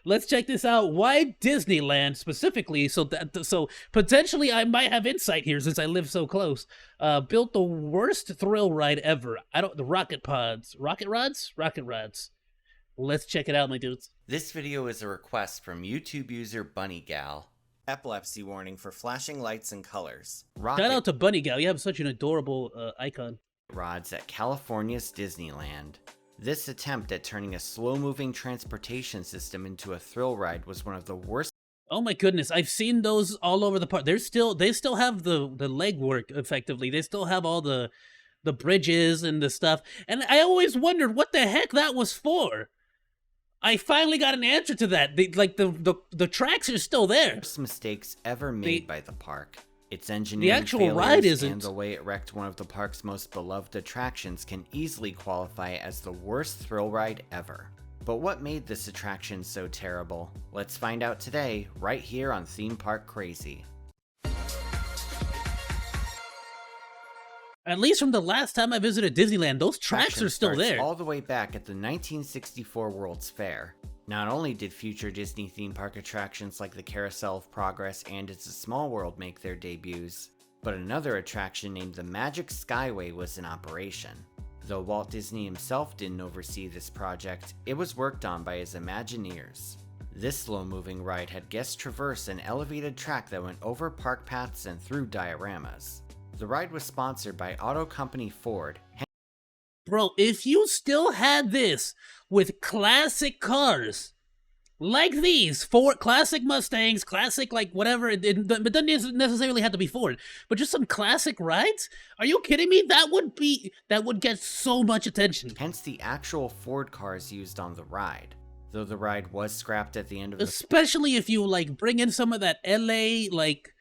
Let's check this out. Why Disneyland specifically? So potentially I might have insight here since I live so close. Built the worst thrill ride ever. The rocket pods, rocket rods, rocket rods. Let's check it out, my dudes. This video is a request from YouTube user Bunny Gal. Epilepsy warning for flashing lights and colors. Shout out to Bunny Gal. You have such an adorable icon. Rods at California's Disneyland. This attempt at turning a slow-moving transportation system into a thrill ride was one of the worst. Oh my goodness, I've seen those all over the park. They still have the legwork effectively. They still have all the bridges and the stuff. And I always wondered what the heck that was for. I finally got an answer to that. The tracks are still there. Worst mistakes ever made by the park. Its engineering the actual ride isn't. And the way it wrecked one of the park's most beloved attractions can easily qualify as the worst thrill ride ever. But what made this attraction so terrible? Let's find out today, right here on Theme Park Crazy. At least from the last time I visited Disneyland, those tracks are still there. All the way back at the 1964 World's Fair. Not only did future Disney theme park attractions like the Carousel of Progress and It's a Small World make their debuts, but another attraction named the Magic Skyway was in operation. Though Walt Disney himself didn't oversee this project, it was worked on by his Imagineers. This slow-moving ride had guests traverse an elevated track that went over park paths and through dioramas. The ride was sponsored by auto company Ford. Bro, if you still had this with classic cars like these, Ford classic Mustangs, classic like whatever, but it doesn't necessarily have to be Ford, but just some classic rides? Are you kidding me? That would get so much attention. Hence the actual Ford cars used on the ride. Though the ride was scrapped at the end of the especially if you like bring in some of that LA like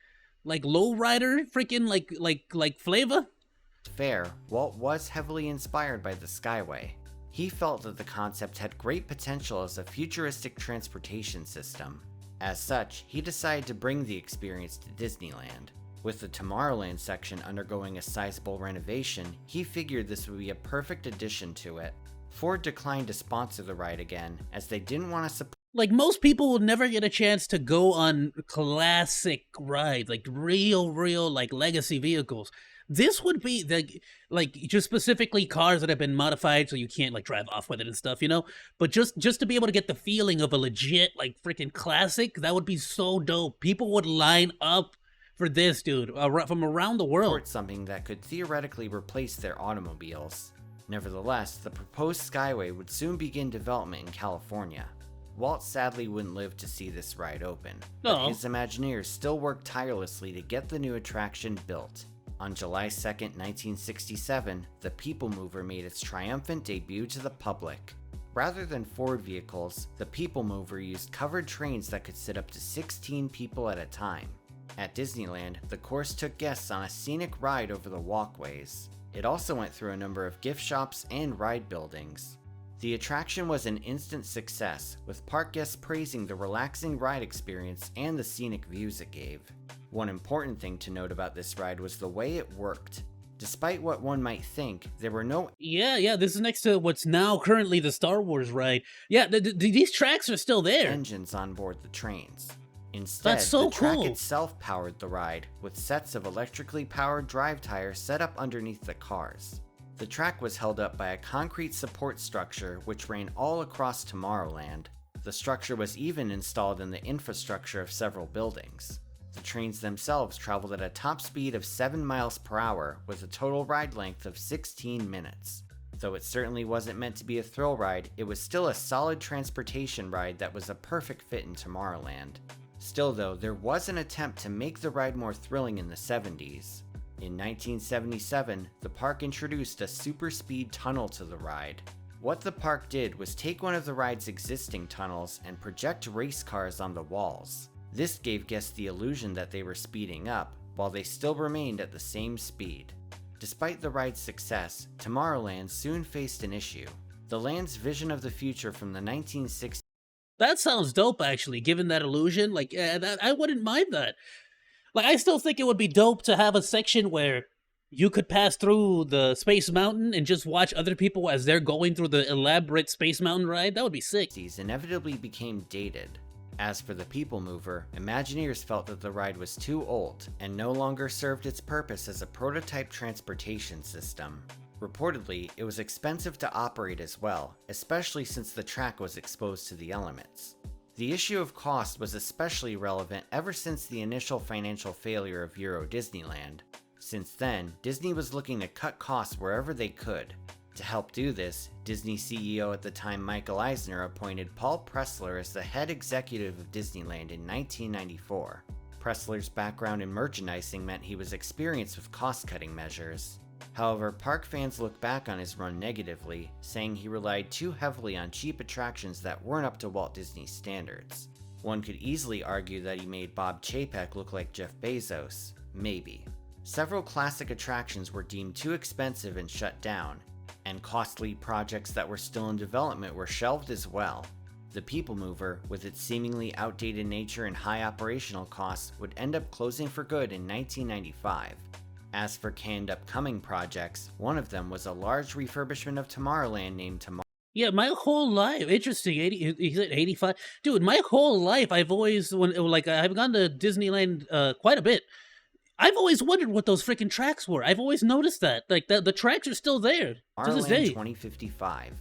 lowrider freaking like flavor. Fair, Walt was heavily inspired by the Skyway. He felt that the concept had great potential as a futuristic transportation system. As such, he decided to bring the experience to Disneyland. With the Tomorrowland section undergoing a sizable renovation, he figured this would be a perfect addition to it. Ford declined to sponsor the ride again, as they didn't want to support. Like, most people will never get a chance to go on classic rides, like real like legacy vehicles. This would be like just specifically cars that have been modified so you can't like drive off with it and stuff, you know? But just to be able to get the feeling of a legit like freaking classic, that would be so dope. People would line up for this, dude, from around the world. Something that could theoretically replace their automobiles. Nevertheless, the proposed Skyway would soon begin development in California. Walt sadly wouldn't live to see this ride open, but his Imagineers still worked tirelessly to get the new attraction built. On July 2nd, 1967, the People Mover made its triumphant debut to the public. Rather than Ford vehicles, the People Mover used covered trains that could sit up to 16 people at a time. At Disneyland, the course took guests on a scenic ride over the walkways. It also went through a number of gift shops and ride buildings. The attraction was an instant success, with park guests praising the relaxing ride experience and the scenic views it gave. One important thing to note about this ride was the way it worked. Despite what one might think, there were no... Yeah, this is next to what's now currently the Star Wars ride. Yeah, these tracks are still there. ...engines on board the trains. Instead, that's so the track cool. itself powered the ride, with sets of electrically powered drive tires set up underneath the cars. The track was held up by a concrete support structure which ran all across Tomorrowland. The structure was even installed in the infrastructure of several buildings. The trains themselves traveled at a top speed of 7 miles per hour with a total ride length of 16 minutes. Though it certainly wasn't meant to be a thrill ride, it was still a solid transportation ride that was a perfect fit in Tomorrowland. Still though, there was an attempt to make the ride more thrilling in the 70s. In 1977, the park introduced a super speed tunnel to the ride. What the park did was take one of the ride's existing tunnels and project race cars on the walls. This gave guests the illusion that they were speeding up, while they still remained at the same speed. Despite the ride's success, Tomorrowland soon faced an issue. The land's vision of the future from the 1960s. That sounds dope, actually, given that illusion. I wouldn't mind that. Like, I still think it would be dope to have a section where You could pass through the Space Mountain and just watch other people as they're going through the elaborate Space Mountain ride. That would be sick. These inevitably became dated. As for the People Mover, Imagineers felt that the ride was too old and no longer served its purpose as a prototype transportation system. Reportedly, it was expensive to operate as well, especially since the track was exposed to the elements. The issue of cost was especially relevant ever since the initial financial failure of Euro Disneyland. Since then, Disney was looking to cut costs wherever they could. To help do this, Disney CEO at the time Michael Eisner appointed Paul Pressler as the head executive of Disneyland in 1994. Pressler's background in merchandising meant he was experienced with cost-cutting measures. However, park fans look back on his run negatively, saying he relied too heavily on cheap attractions that weren't up to Walt Disney's standards. One could easily argue that he made Bob Chapek look like Jeff Bezos. Maybe. Several classic attractions were deemed too expensive and shut down, and costly projects that were still in development were shelved as well. The People Mover, with its seemingly outdated nature and high operational costs, would end up closing for good in 1995. As for canned upcoming projects, one of them was a large refurbishment of Tomorrowland named Tomorrow. Yeah, my whole life. Interesting. 80, he said 85. Dude, my whole life, I've always, I've gone to Disneyland quite a bit. I've always wondered what those freaking tracks were. I've always noticed that. Like, the tracks are still there to this Tomorrowland day. 2055.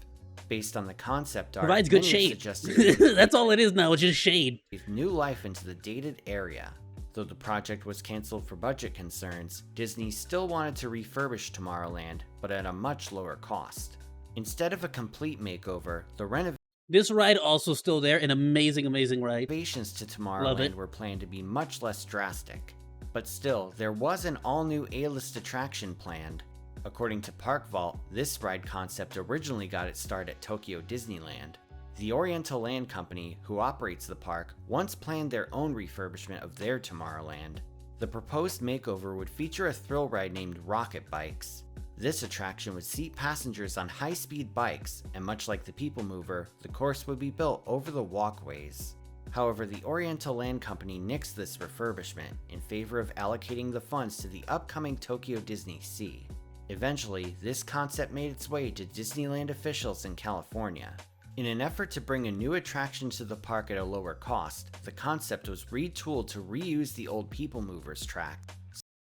Based on the concept art, Provides good many shade. suggested That's all it is now, it's just shade. breathe new life into the dated area. Though the project was cancelled for budget concerns, Disney still wanted to refurbish Tomorrowland, but at a much lower cost. Instead of a complete makeover, the This ride also still there, an amazing, amazing ride. renovations to Love it. Tomorrowland were planned to be much less drastic. But still, there was an all-new A-list attraction planned. According to Park Vault, this ride concept originally got its start at Tokyo Disneyland. The Oriental Land Company, who operates the park, once planned their own refurbishment of their Tomorrowland. The proposed makeover would feature a thrill ride named Rocket Bikes. This attraction would seat passengers on high-speed bikes, and much like the People Mover, the course would be built over the walkways. However, the Oriental Land Company nixed this refurbishment in favor of allocating the funds to the upcoming Tokyo Disney Sea. Eventually, this concept made its way to Disneyland officials in California. In an effort to bring a new attraction to the park at a lower cost, the concept was retooled to reuse the old People Movers track.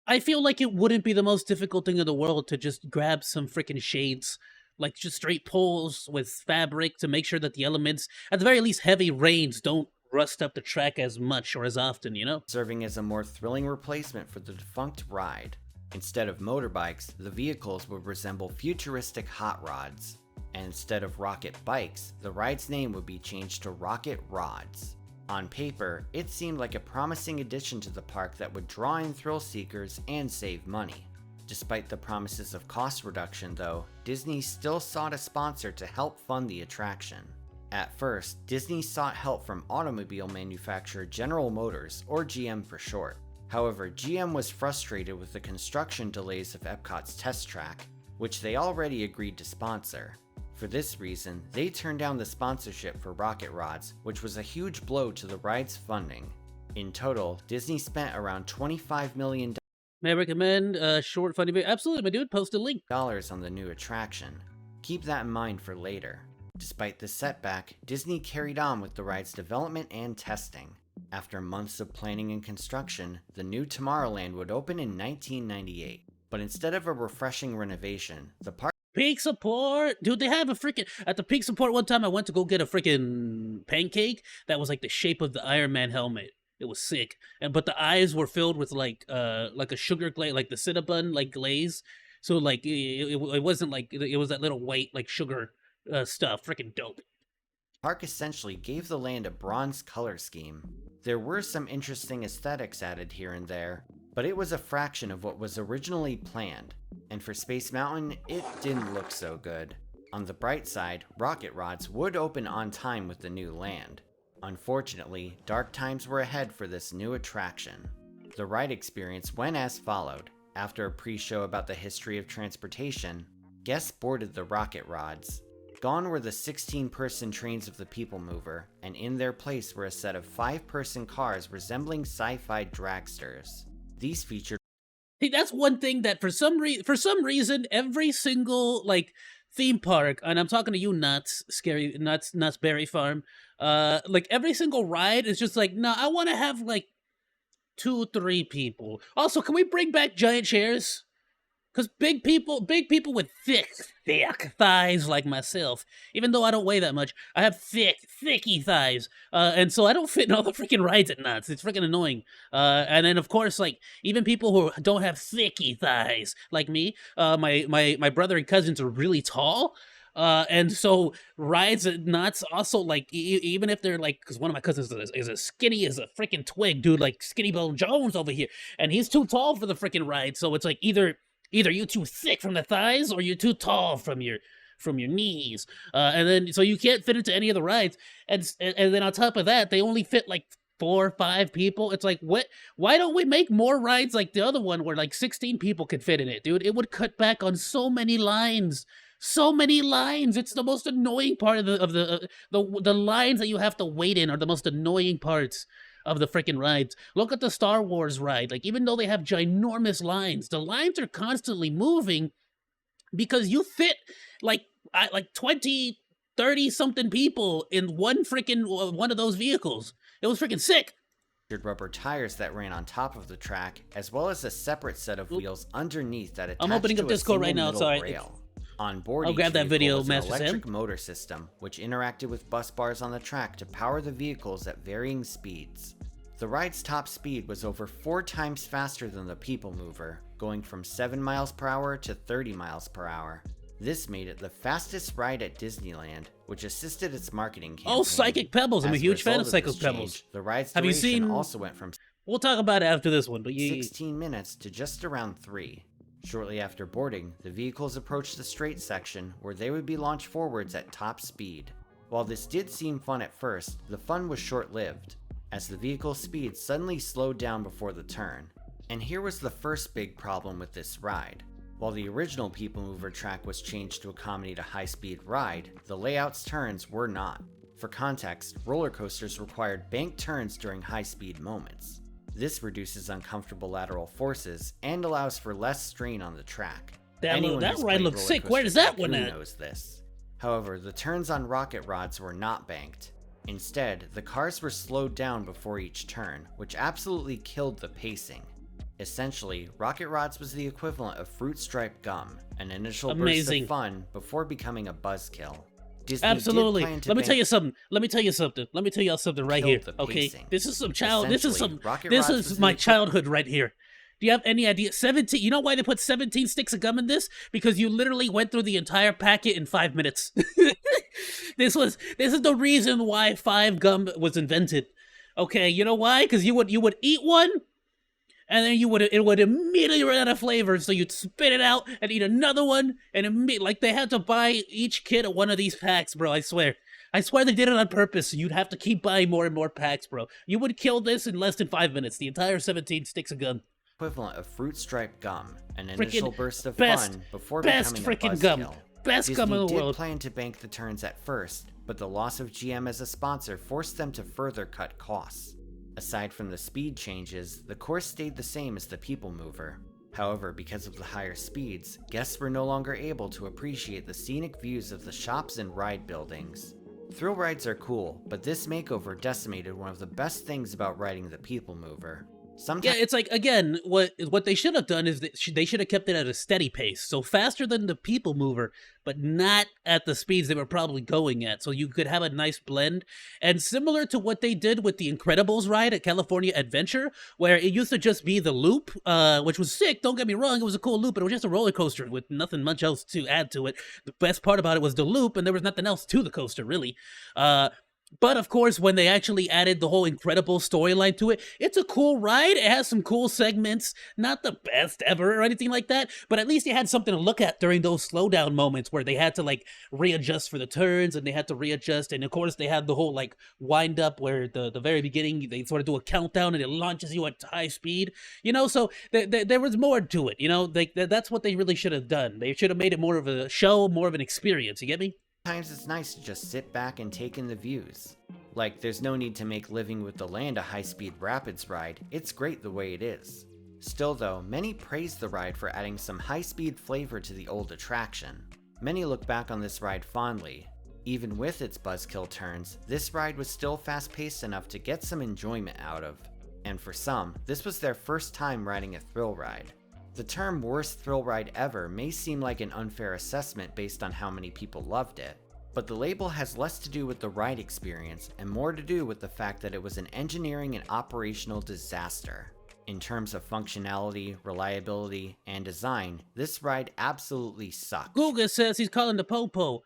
I feel like it wouldn't be the most difficult thing in the world to just grab some freaking shades, like just straight poles with fabric to make sure that the elements, at the very least heavy rains, don't rust up the track as much or as often, you know? Serving as a more thrilling replacement for the defunct ride. Instead of motorbikes, the vehicles would resemble futuristic hot rods. And instead of rocket bikes, the ride's name would be changed to Rocket Rods. On paper, it seemed like a promising addition to the park that would draw in thrill seekers and save money. Despite the promises of cost reduction though, Disney still sought a sponsor to help fund the attraction. At first, Disney sought help from automobile manufacturer General Motors, or GM for short. However, GM was frustrated with the construction delays of Epcot's test track, which they already agreed to sponsor. For this reason, they turned down the sponsorship for Rocket Rods, which was a huge blow to the ride's funding. In total, Disney spent around $25 million May I recommend a short, funny video? Absolutely, my dude. Post a link. on the new attraction. Keep that in mind for later. Despite the setback, Disney carried on with the ride's development and testing. After months of planning and construction, the new Tomorrowland would open in 1998. But instead of a refreshing renovation, the park Peak support! Dude, they have a freaking... At the peak support one time, I went to go get a freaking pancake that was like the shape of the Iron Man helmet. It was sick. But the eyes were filled with like a sugar glaze, like the Cinnabon like glaze. So like it wasn't like... It was that little white like sugar stuff. Freaking dope. park essentially gave the land a bronze color scheme. There were some interesting aesthetics added here and there, but it was a fraction of what was originally planned. And for Space Mountain, it didn't look so good. On the bright side, Rocket Rods would open on time with the new land. Unfortunately, dark times were ahead for this new attraction. The ride experience went as followed. After a pre-show about the history of transportation, guests boarded the Rocket Rods. Gone were the 16-person trains of the People Mover, and in their place were a set of 5-person cars resembling sci-fi dragsters. These featured See, that's one thing that for some reason every single like theme park, and I'm talking to you nuts, scary nuts berry farm, like every single ride is just like, nah, I want to have like 2, 3 people. Also, can we bring back giant chairs? Because big people with thick thighs like myself, even though I don't weigh that much, I have thicky thighs. And so I don't fit in all the freaking rides at nuts. It's freaking annoying. And then, of course, like, even people who don't have thicky thighs, like me, my brother and cousins are really tall. And so rides at nuts also, like, even if they're like, because one of my cousins is as skinny as a freaking twig, dude, like Skinny Bone Jones over here, and he's too tall for the freaking ride. So it's like either you're too thick from the thighs or you're too tall from your knees, and then so you can't fit into any of the rides, and then on top of that they only fit like 4 or 5 people. It's like, what? Why don't we make more rides like the other one where like 16 people could fit in it, dude? It would cut back on so many lines. So many lines. It's the most annoying part of the lines that you have to wait in are the most annoying parts of the freaking rides. Look at the Star Wars ride. Like, even though they have ginormous lines, the lines are constantly moving because you fit like 20, 30 something people in one of those vehicles. It was freaking sick. Rubber tires that ran on top of the track, as well as a separate set of wheels underneath that attached I'm opening up to a Discord single right now. middle Sorry. rail. On board I'll each grab that video, vehicle was an Master Sam. electric motor system, which interacted with bus bars on the track to power the vehicles at varying speeds. The ride's top speed was over 4 times faster than the People Mover, going from 7 miles per hour to 30 miles per hour. This made it the fastest ride at Disneyland, which assisted its marketing campaign. Oh, Psychic Pebbles. I'm a As huge fan of result Psychic this Pebbles. change, the ride's Have you duration seen- also went from We'll talk about it after this one, but 16 minutes to just around 3. Shortly after boarding, the vehicles approached the straight section where they would be launched forwards at top speed. While this did seem fun at first, the fun was short-lived, as the vehicle's speed suddenly slowed down before the turn. And here was the first big problem with this ride. While the original People Mover track was changed to accommodate a high-speed ride, the layout's turns were not. For context, roller coasters required banked turns during high-speed moments. This reduces uncomfortable lateral forces and allows for less strain on the track. that Anyone ride who's played looks Roller sick. Coaster Where is that Tycoon one at? knows this. However, the turns on rocket rods were not banked. Instead, the cars were slowed down before each turn, which absolutely killed the pacing. Essentially, rocket rods was the equivalent of fruit stripe gum, an initial burst Amazing. of fun before becoming a buzzkill. Disney Absolutely. did plan to Let me tell bank you something. Let me tell you something right here. Killed the Okay, pacing. this is some child. This is Essentially, some. rocket This rods is was my the childhood right here. Do you have any idea? 17. You know why they put 17 sticks of gum in this? Because you literally went through the entire packet in 5 minutes. This is the reason why 5 gum was invented. Okay, you know why? Because you would eat one, and then it would immediately run out of flavor, so you'd spit it out and eat another one, and like they had to buy each kid one of these packs, bro. I swear they did it on purpose. So you'd have to keep buying more and more packs, bro. You would kill this in less than 5 minutes. The entire 17 sticks of gum. equivalent of fruit stripe gum, an Frickin' initial burst of best- fun before best becoming a frickin' buzzkill. gum. Best Disney gum in the did world. plan to bank the turns at first, but the loss of GM as a sponsor forced them to further cut costs. Aside from the speed changes, the course stayed the same as the People Mover. However, because of the higher speeds, guests were no longer able to appreciate the scenic views of the shops and ride buildings. Thrill rides are cool, but this makeover decimated one of the best things about riding the People Mover. Yeah, it's like, again, what they should have done is they should have kept it at a steady pace, so faster than the People Mover, but not at the speeds they were probably going at, so you could have a nice blend. And similar to what they did with the Incredibles ride at California Adventure, where it used to just be the loop, which was sick, don't get me wrong, it was a cool loop, but it was just a roller coaster with nothing much else to add to it. The best part about it was the loop, and there was nothing else to the coaster, really. But of course, when they actually added the whole incredible storyline to it, it's a cool ride. It has some cool segments, not the best ever or anything like that, but at least you had something to look at during those slowdown moments where they had to like readjust for the turns and they had to readjust. And of course, they had the whole like wind up where the very beginning, they sort of do a countdown and it launches you at high speed, you know? So there was more to it, you know? That's what they really should have done. They should have made it more of a show, more of an experience. You get me? Sometimes it's nice to just sit back and take in the views. Like, there's no need to make Living with the Land a high-speed rapids ride, it's great the way it is. Still though, many praised the ride for adding some high-speed flavor to the old attraction. Many look back on this ride fondly. Even with its buzzkill turns, this ride was still fast-paced enough to get some enjoyment out of. And for some, this was their first time riding a thrill ride. The term worst thrill ride ever may seem like an unfair assessment based on how many people loved it, but the label has less to do with the ride experience and more to do with the fact that it was an engineering and operational disaster. In terms of functionality, reliability, and design, this ride absolutely sucked. Googa says he's calling the Popo.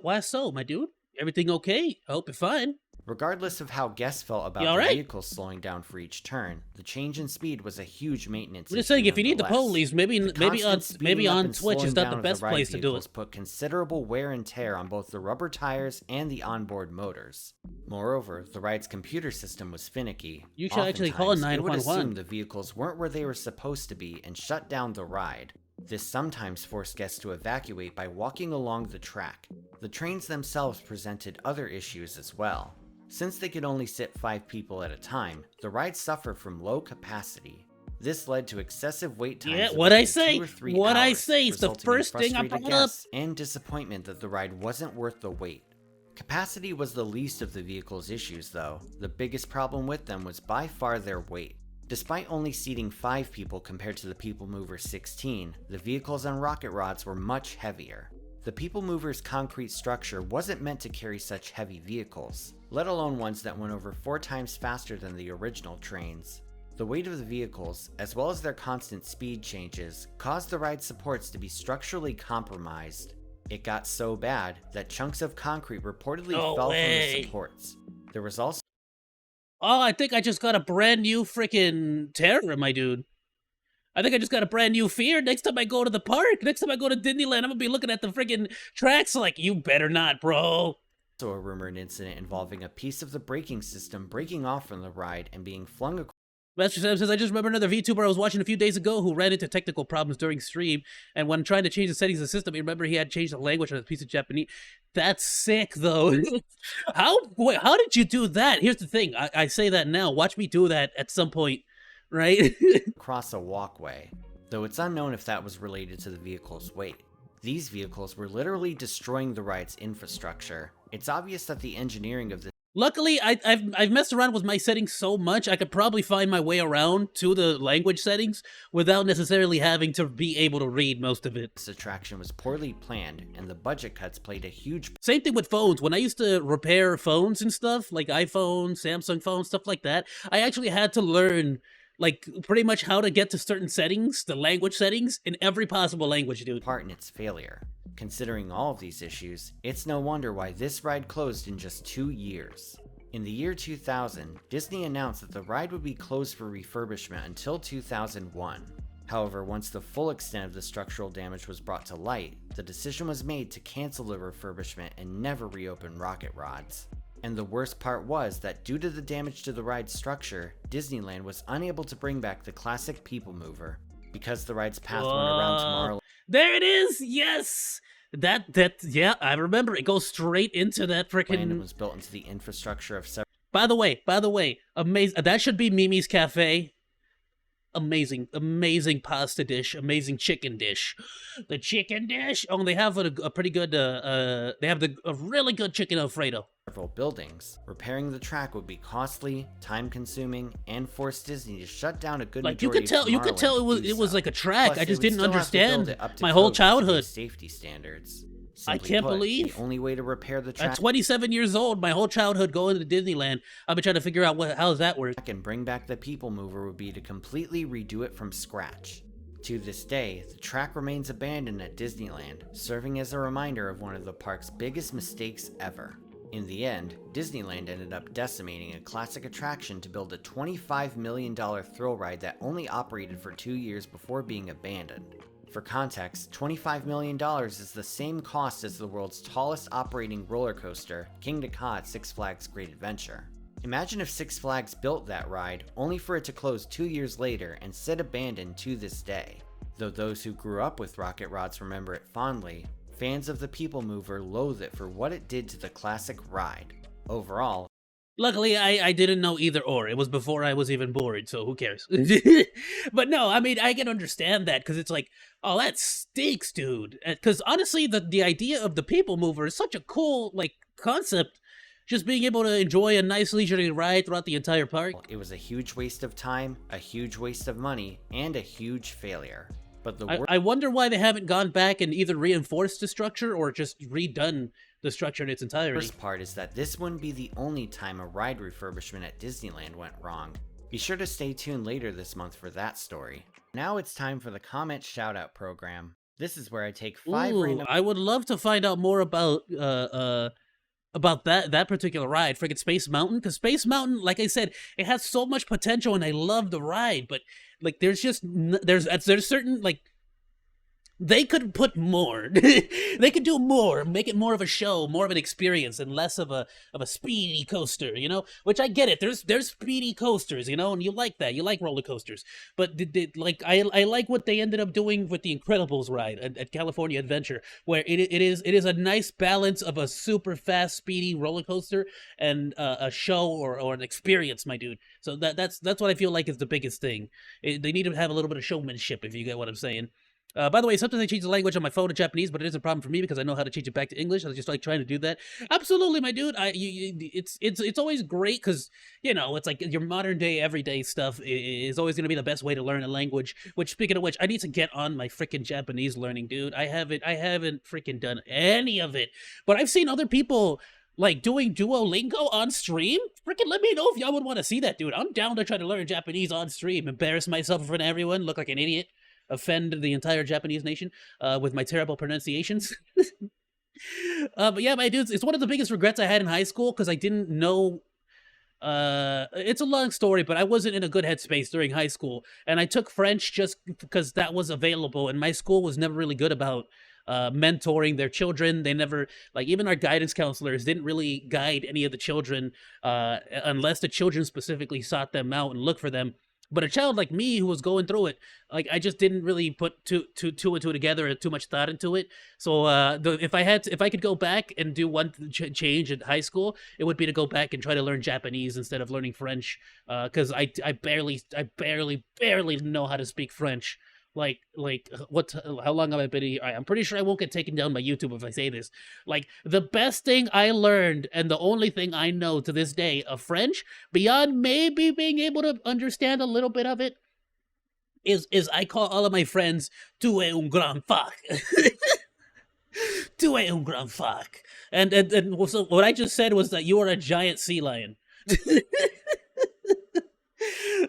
Why so, my dude? Everything okay? I hope you're fine. Regardless of how guests felt about You the alright? vehicles slowing down for each turn, the change in speed was a huge maintenance I'm just issue saying, if you need the nonetheless. police, maybe The constant speeding up on and Twitch is slowing not down the of best ride place to do vehicles it. put considerable wear and tear on both the rubber tires and the onboard motors. Moreover, the ride's computer system was finicky. You should actually call Oftentimes, it would 911. assume the vehicles weren't where they were supposed to be and shut down the ride. This sometimes forced guests to evacuate by walking along the track. The trains themselves presented other issues as well. Since they could only sit 5 people at a time, the ride suffered from low capacity. This led to excessive wait times Yeah, of what up I to say, 2 or 3 what I hours, say is the resulting in first thing I frustrated brought up. guests and disappointment that the ride wasn't worth the wait. Capacity was the least of the vehicle's issues though. The biggest problem with them was by far their weight. Despite only seating 5 people compared to the People Mover 16, the vehicles on rocket rods were much heavier. The People Mover's concrete structure wasn't meant to carry such heavy vehicles, let alone ones that went over 4 times faster than the original trains. The weight of the vehicles, as well as their constant speed changes, caused the ride supports to be structurally compromised. It got so bad that chunks of concrete reportedly No fell way. from the supports. There was also Oh, I think I just got a brand new freaking terror, my dude. I think I just got a brand new fear. Next time I go to the park, next time I go to Disneyland, I'm gonna be looking at the freaking tracks like, you better not, bro. a rumored incident involving a piece of the braking system breaking off from the ride and being flung across. Master Sam says, I just remember another VTuber I was watching a few days ago who ran into technical problems during stream, and when trying to change the settings of the system, he remember he had changed the language on a piece of Japanese. That's sick, though. How did you do that? Here's the thing. I say that now. Watch me do that at some point, right? Across a walkway, though it's unknown if that was related to the vehicle's weight. These vehicles were literally destroying the ride's infrastructure. It's obvious that the engineering of this Luckily, I've messed around with my settings so much, I could probably find my way around to the language settings without necessarily having to be able to read most of it. attraction was poorly planned, and the budget cuts played a huge Same thing with phones. When I used to repair phones and stuff, like iPhone, Samsung phones, stuff like that, I actually had to learn, like, pretty much how to get to certain settings, the language settings, in every possible language, dude. part in its failure. Considering all of these issues, it's no wonder why this ride closed in just 2 years. In the year 2000, Disney announced that the ride would be closed for refurbishment until 2001. However, once the full extent of the structural damage was brought to light, the decision was made to cancel the refurbishment and never reopen rocket rods. And the worst part was that due to the damage to the ride's structure, Disneyland was unable to bring back the classic People Mover. Because the ride's path went around Tomorrowland, There it is! Yes! Yeah, I remember. It goes straight into that and freaking... was built into the infrastructure of several By the way, amazing. That should be Mimi's Cafe. Amazing pasta dish, amazing chicken dish. The chicken dish. Oh, they have a pretty good. They have a really good chicken Alfredo. buildings. Repairing the track would be costly, time-consuming, and force Disney to shut down a good Like you majority could tell, of you could tell Tomorrowland to it do was so. like a track. Plus, I they just would didn't still have to build understand it up to my whole code to today's childhood. safety standards. I Simply can't put, believe- the only way to repair the track At 27 years old, my whole childhood going to Disneyland, I've been trying to figure out how does that work. and bring back the People Mover would be to completely redo it from scratch. To this day, the track remains abandoned at Disneyland, serving as a reminder of one of the park's biggest mistakes ever. In the end, Disneyland ended up decimating a classic attraction to build a $25 million thrill ride that only operated for 2 years before being abandoned. For context, $25 million is the same cost as the world's tallest operating roller coaster, King Ka at Six Flags Great Adventure. Imagine if Six Flags built that ride, only for it to close 2 years later and sit abandoned to this day. Though those who grew up with rocket rods remember it fondly, fans of the People Mover loathe it for what it did to the classic ride. Overall, Luckily, I didn't know either or. It was before I was even born, so who cares? But no, I mean, I can understand that because it's like, oh, that stinks, dude. Because honestly, the idea of the people mover is such a cool like concept. Just being able to enjoy a nice leisurely ride throughout the entire park. It was a huge waste of time, a huge waste of money, and a huge failure. But the I wonder why they haven't gone back and either reinforced the structure or just redone the structure in its entirety. worst part is that this wouldn't be the only time a ride refurbishment at Disneyland went wrong. Be sure to stay tuned later this month for that story. Now it's time for the comment shoutout program. This is where I take 5 random. I would love to find out more about that particular ride, friggin' Space Mountain, because Space Mountain, like I said, it has so much potential, and I love the ride, but like there's just there's certain like they could put more. They could do more, make it more of a show, more of an experience, and less of a speedy coaster, you know? Which I get it. There's speedy coasters, you know, and you like that. You like roller coasters. But like I like what they ended up doing with the Incredibles ride at California Adventure, where it is a nice balance of a super fast, speedy roller coaster and a show or an experience, my dude. So that's what I feel like is the biggest thing. They need to have a little bit of showmanship, if you get what I'm saying. By the way, sometimes I change the language on my phone to Japanese, but it is a problem for me because I know how to change it back to English. I was just like trying to do that. Absolutely, my dude. It's always great because you know it's like your modern day, everyday stuff is always going to be the best way to learn a language. Which, speaking of which, I need to get on my freaking Japanese learning, dude. I haven't freaking done any of it, but I've seen other people like doing Duolingo on stream. Freaking let me know if y'all would want to see that, dude. I'm down to try to learn Japanese on stream, embarrass myself in front of everyone, look like an idiot, offend the entire Japanese nation with my terrible pronunciations. But yeah, my dudes, it's one of the biggest regrets I had in high school because I didn't know. It's a long story, but I wasn't in a good headspace during high school, and I took French just because that was available, and my school was never really good about mentoring their children. They never, like, even our guidance counselors didn't really guide any of the children unless the children specifically sought them out and looked for them. But a child like me who was going through it, like I just didn't really put two and two together and too much thought into it. So if I could go back and do one change in high school, it would be to go back and try to learn Japanese instead of learning French. Because I barely know how to speak French. Like how long have I been here? I'm pretty sure I won't get taken down by YouTube if I say this. Like, the best thing I learned and the only thing I know to this day of French, beyond maybe being able to understand a little bit of it, is I call all of my friends "Tu es un grand fuck." Tu es un grand fuck. And so what I just said was that you are a giant sea lion.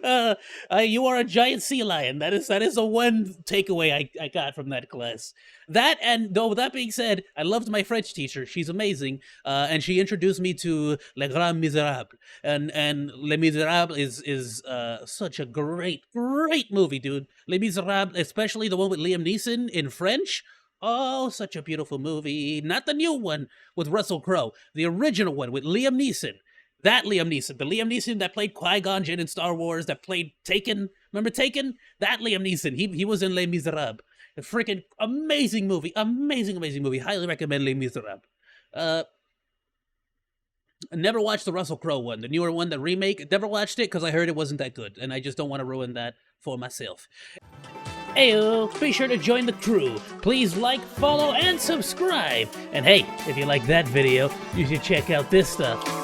You are a giant sea lion. That is the one takeaway I got from that class. That, and though that being said, I loved my French teacher. She's amazing, and she introduced me to Les Grands Miserables. And Les Miserables is such a great movie, dude. Les Miserables, especially the one with Liam Neeson in French. Oh, such a beautiful movie. Not the new one with Russell Crowe. The original one with Liam Neeson. That Liam Neeson, the Liam Neeson that played Qui-Gon Jinn in Star Wars, that played Taken. Remember Taken? That Liam Neeson. He was in Les Miserables. A freaking amazing movie. Amazing movie. Highly recommend Les Miserables. I never watched the Russell Crowe one, the newer one, the remake. Never watched it because I heard it wasn't that good, and I just don't want to ruin that for myself. Ayoo, be sure to join the crew. Please like, follow, and subscribe. And hey, if you like that video, you should check out this stuff.